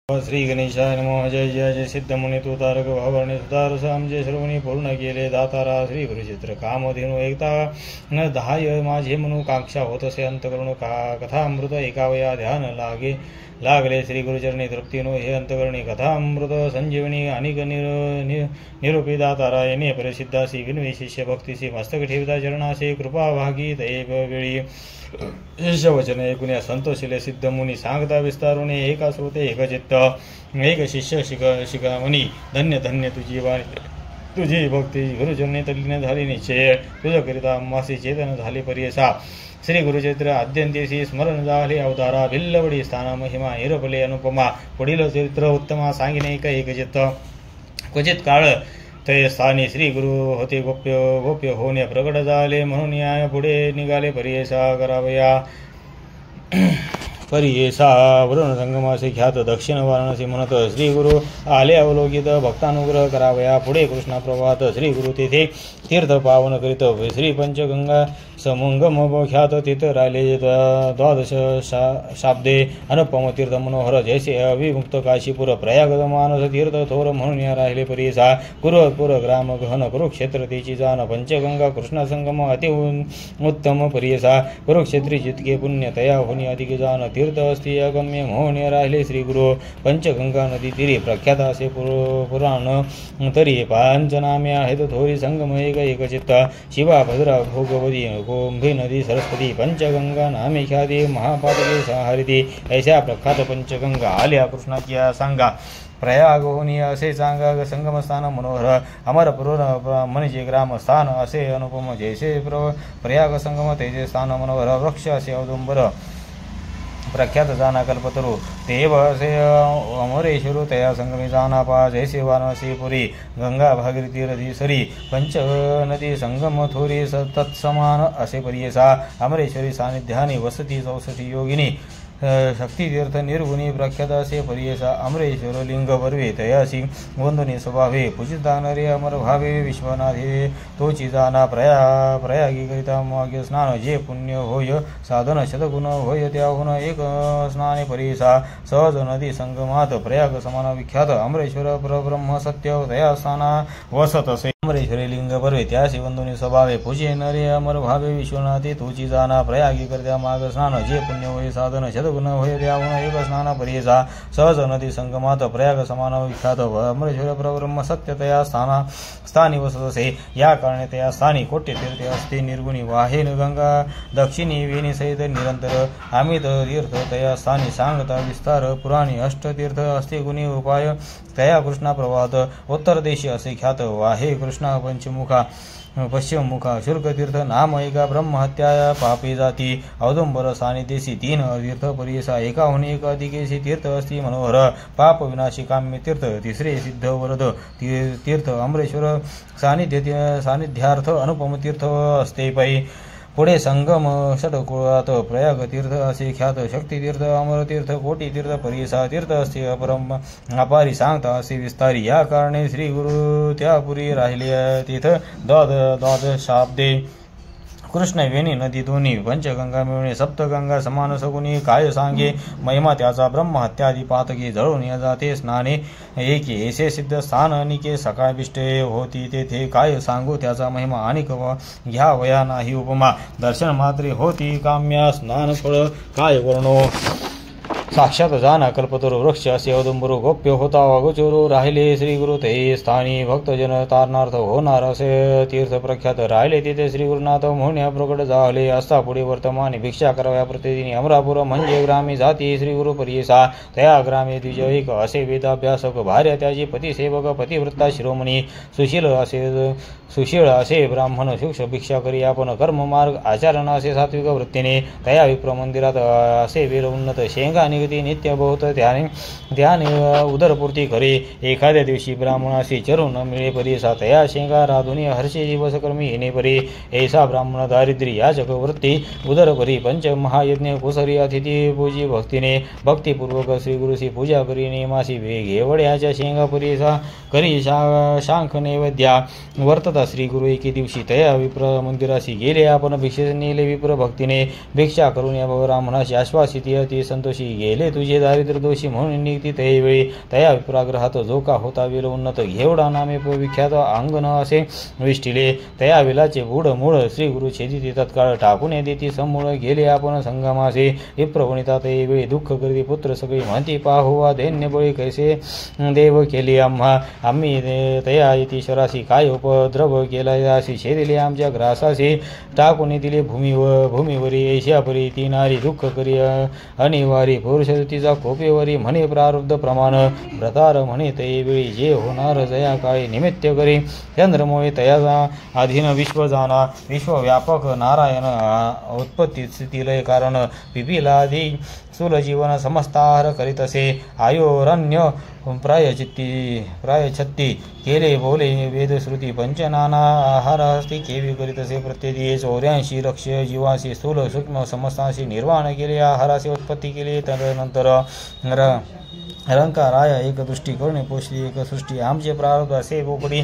श्री गणेशाय नमः. जय जय जय सिद्धमुनी तू तारक भावने सुतार साम जय श्रवणी पूर्ण केले दातारा श्री गुरुचित्र कामधेनु एकता न दहाय माझे मनु काक्षा होत असे अंतकरण कथामृत एकावया ध्यान लागले श्री गुरुचरणी तृप्तीनो हे अंतकरणी कथामृत संजीवनी अनिक निरूपी दातारा येणे प्रसिद्धासी विनवी शिष्य भक्तीसी मस्तक ठेविता चरणासे कृपा भागी दैव वेळी शिष्यवचन ऐकुण्या संतोषिले सिद्ध मुनी सांगता विस्तारुणे एका श्रोते एक चित्त एक शिष्य शिका मुनी धन्य धन्य तुझी भक्ती गुरुचरणी तल्लीन झाली निश्चय तुझकरिता मासी चेतन झाले पर्यसा श्री गुरुचरित्र आद्यंतेसी स्मरण झाले अवतारा भिल्लवडी स्थान महिमा निरपले अनुपमा पुढील चरित्र उत्तमा सांगिने एक चित्त क्वचित काळ ते स्थानी श्री गुरु होते गोप्य होणे प्रगट झाले म्हणून न्याय पुढे निघाले परियेसा करावया परियेसा वरुण संगमासे ख्यात दक्षिण वाराणसी म्हणत श्री गुरु आले अवलोकित भक्तानुग्रह करावया पुढे कृष्णा प्रभात श्री गुरु तेथे तीर्थ पावन करीत श्री पंचगंगा समंगम ख्यात तीर्थ राहिले द्वादश शाब्दे अनुपम तीर्थ मनोहर जैसे अविमुक्त काशीपुर प्रयाग मानस तीर्थ थोर म्हणून राहिले परियेसा कुरुपुर ग्राम गहन कुरुक्षेत्र तेची जाण पंचगंगा कृष्णा संगम अति उत्तम परियेसा कुरुक्षेत्री जितके पुण्य तया होणी अधिक जाण तीर्थ असती अगम्य म्हणून राहिले श्री गुरु पंचगंगा नदी तीरी प्रख्यात असे पुराण तरी पांचनामे आहेत थोरी संगम एक चित्त शिवा भद्रा भोगवती कुंभी नदी सरस्वती पंचगंगा नामे ख्याती महापातके संहरिती ऐशा प्रख्यात पंचगंगा आल्या कृष्णाची सांगा प्रयाग होनी असे सांगा संगमस्थान मनोहर अमरपुर म्हणजे ग्रामस्थान असे अनुपम जैसे प्रयाग संगम तेजे स्थान मनोहर वृक्ष असे औदुंबर प्रख्यात जाना कल्पतरू देव असे अमरेश्वर तया संगमी जाना पा जैसे वाराणसी पुरी गंगा भागीरथी रथी सरी पंच नदी संगम थोरी तत्समान असे परियेसा अमरेश्वरी सानिध्यानी वसती 64 योगिनी शक्तितीर्थ निर्गुणी प्रख्यात असे परियेसा अमरेश्वर लिंग बर्वे तयासी वंदनी स्वभावे पूजिता नरे अमर भावे विश्वनाथे तोची जाना प्रयागी करिता मागे स्नान जे पुण्य होय साधन शतगुण होय त्याहून एक स्नाने परियेसा सहज नदी संगमात प्रयाग समान विख्यात अमरेश्वर परब्रह्म सत्य तया स्थाना वसत असे अमरेश्वरी लिंग बर्वे त्यासी वंदनी स्वभावे पूजे नरे अमर भावे विश्वनाथे तोची जाना प्रयागी करिता माग स्नान जे पुण्य होय साधन गुण होय त्याहून एक स्नान परियेसा सहज नदी संगमात प्रयाग समान विख्यात अमरेश्वर परब्रह्म सत्य तया स्थानी वसत असे या कारणे तया स्थानी कोट्य तीर्थ असते निर्गुणी वाहे गंगा दक्षिणी वेणी सहित निरंतर अमित तीर्थ तया स्थानी सांगता विस्तार पुराणी अष्टतीर्थ असते गुणी उपाय तया कृष्णा प्रवाद उत्तर देशी असे ख्यात वाहे कृष्णा पंचमुखा पश्चिम मुखा शुल्कतीर्थ नाम एका ब्रह्महत्या पापी जाती औदुंबर सानिदेशी 3 तीर्थ परियेसा एकाहून एक अधिकेशी तीर्थ असती मनोहर पाप विनाशी काम्य तीर्थ तिसरे सिद्ध वरद तीर्थ अमरेश्वर सानिध्यार्थ अनुपम तीर्थ असते पै पुढे संगम षटकुळात प्रयाग तीर्थ असे ख्यात शक्तितीर्थ अमरतीर्थ कोटी तीर्थ परियेसा तीर्थ असते अपरम अपारी सांगता असे विस्तारी या कारणे श्री गुरु त्यापुरी राहिले तीर्थ द्वादशाब्दे कृष्ण वेणी नदी दोन्ही पंचगंगा मिळणे सप्तगंगा समान सगुणी काय सांगे महिमा त्याचा ब्रह्महत्यादी पातकी जळून जाते स्नाने एके ऐसे सिद्ध स्थान अनिके सकाळविष्टे होती तेथे काय सांगू त्याचा महिमा अनिक घ्या वया नाही उपमा दर्शन मात्रे होती काम्या स्नान फळ काय वर्णो साक्षात जाना कल्पतरू वृक्ष असे औदुंबरू गोप्य होता अगोचरू राहिले श्री गुरु ते स्थानी भक्तजन तारणार्थ होणार असे तीर्थ प्रख्यात राहिले तिथे श्री गुरुनाथ म्हणून प्रकट झाले असता पुढे वर्तमानी भिक्षा कराव्या प्रतिदिनी अमरापुर म्हणजे ग्रामी जाती श्री गुरु परियेसा तया ग्रामे द्विजयिक असे वेदाभ्यासक भार्या त्याची पतिसेवक पतिवृत्ता शिरोमणी सुशील असे ब्राह्मण शुक्ष भिक्षा करी आपण कर्म मार्ग आचरण असे सात्विक वृत्तीने तया विप्र मंदिरात असे वीर उन्नत शेंगा निगती नित्य बहुत ध्याने उदरपूर्ती करे एखाद्या दिवशी ब्राह्मणाशी चरू न मिळे परियेसा तया शेंगा राधुनी हर्षे दिवसकर्मी येणे परी ऐसा ब्राह्मण दारिद्र्य याचक वृत्ती उदर परी पंच महायज्ञ कुसरी अतिथी पूजी भक्तीने भक्तिपूर्वक श्री गुरुशी पूजा करी नेमासी वेगे वड्याच्या शेंगा परियेसा करी शांख नैवेद्या वर्तता श्री गुरु एके दिवशी तया विप्र मंदिराशी गेले आपण भिक्षेस नेले विप्र भक्तीने भिक्षा करून या ब्राह्मणाशी आश्वासित ती संतोषी गेले तुझे दारिद्र्य दोषी म्हणून निघती त्यावेळी तया विप्राग्रहात जो का होता वेल उन्नत घेवडा नामे विख्यात अंगण असे विष्टिले तया वेलाचे बुड मूळ श्री गुरु छेदी तत्काळ टाकून देती समूळ गेले आपण संगमासे विप्रवणिता त्यावेळी दुःख करी पुत्र सगळी म्हणती पाहुवा दैन्य बळी कैसे देव केली आम्ही तया येतीश्वराशी काय उपद्रव केला अशी छेदिले आमच्या ग्रासाशी टाकून दिले भूमीवरी ऐशापरी ती नारी दुःख करी अनिवारी पुरुष तिचा कोपेवरी म्हणे प्रारब्ध प्रमाण व्रतार म्हणे त्यावेळी जे होणार जया काळी निमित्त करी चंद्रमोळे तयाचा अधीन विश्व जाना विश्वव्यापक नारायण उत्पत्ती स्थितीलय कारण पिपिलादी सुलजीवन समस्ताहार करीत असे आयोरण्य प्रायछत्ती केले बोले वेदश्रुती पंचनाना आहार हस्ती केवी करीत असे प्रत्येकी 84 लक्ष जीवाशी स्थूल सूक्ष्म समस्तांशी निर्वाण केले आहाराशी उत्पत्ती केली तदनंतर रंकाराया एक दृष्टी करुणे पोषली एक सृष्टी आमचे प्रारब्ध असे बोकडी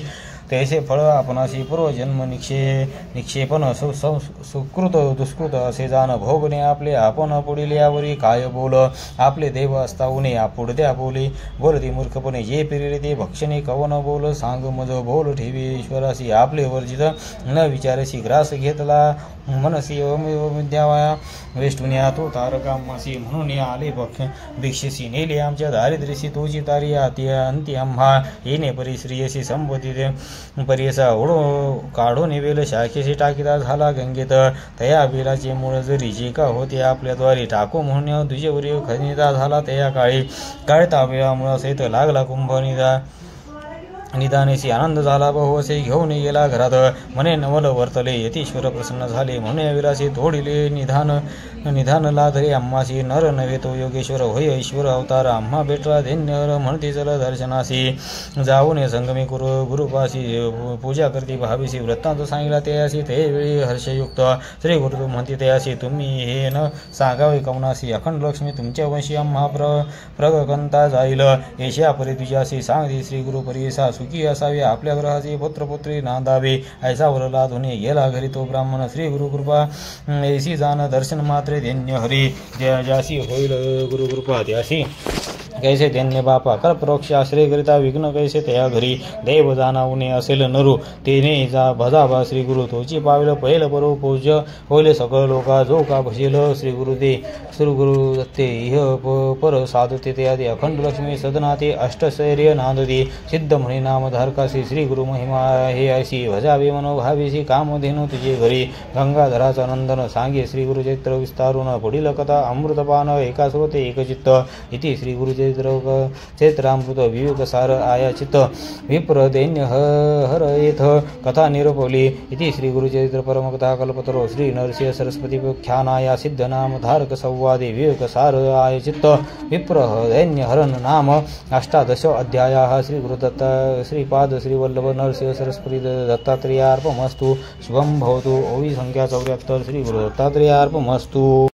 तैसे फळ आपणाशी पूर्वजन्म निक्षेपण सुकृत दुष्कृत असे जाण भोगणे आपले आपण पुढील यावरी काय बोल आपले देव असताहुने पुढत्या बोलती मूर्खपणे जे पिरिले ते भक्षणे कवन बोल सांग मज बोल ठेवी ईश्वराशी आपले वर्जित न विचारशी ग्रास घेतला मनसी विद्यावाया वेष्टुन्या तो तारकामासी म्हणून आले भिक्षेशी नेले आमच्या दारिद्र्यशी तोची तारी अंती आम्हा येणे परिश्रीयशी संबोधित परियसा ओढो काढून वेल शाखेशी टाकीता झाला गंगेत तया बेलाचे मूळ जरी जे का होते आपल्याद्वारे टाको म्हणून दुजेवरी खनिता झाला तया काळी काळता वेळा मुळासहित लागला कुंभ निदानेशी आनंद झाला बहु असे घेऊन गेला घरात म्हणे नवल वर्तले यतीश्वर प्रसन्न झाले म्हणे विलासी तोडिले निधान लाधरे आम्हाशी नर नव्हे तो योगेश्वर होय ईश्वर अवतार आम्हा भेटला धन्य म्हणते चल दर्शनाशी जाऊन संगमी गुरुपाशी पूजा करते भावीशी वृत्तांत सांगितला त्याशी ते वेळी हर्षयुक्त श्री गुरु म्हणते त्याशी तुम्ही हे न सांगावे कवनाशी अखंड लक्ष्मी तुमच्या वंशी आम्हा प्रगकंता जाईल येशा परी तुझ्याशी सांगते श्री गुरु परिसा सुखी असावे आपल्या ग्रहाची पुत्रपुत्री नांदावे ऐसा वरला धुने गेला घरी तो ब्राह्मण श्री गुरुकृपा ऐसी जाण दर्शन मात्रे धन्य हरी ज्यासी होईल गुरुकृपा त्यासी कैसे धन्य बापा कल्पवृक्ष आश्रय करिता विघ्न कैसे तया घरी देव जाणावणे असेल नरू तेने जा भजाबा श्री गुरु तोची पाविल पहिल परो पूज्य होईल सकळ लोका जो का भजेल श्री गुरु दत्ते इह पर साधते ते आदी अखंड लक्ष्मी सदना ते अष्टशैर्य नांदती सिद्ध म्हणे नामधारकाशी श्री गुरु महिमा हे ऐशी भजावे मनोभावेशी कामधेनु तुझे घरी गंगाधराचा नंदन सांगे श्री गुरु चैत्र विस्तारून पुढील कथा अमृतपान एका श्रोते एकचित्त इति श्री गुरु चैत्रामृत विवेक सार आया चित्त विप्र दैन्य हर येथ कथा निरपवली इति श्री गुरुचरित्र परमकथा कल्पतरो श्री नरसिंह सरस्वती ख्यानाया सिद्ध नाम धारक संवादे विवेक सार आय चित्त विप्र दैन्य हरण नाम 18 अध्यायाः श्री गुरुदत्त श्रीपाद श्री वल्लभ नरसिंह सरस्वती दत्तात्रेयार्पमस्तु शुभं भवतु ओवी संख्या 74 श्री गुरु दत्तात्रेयार्पमस्तु।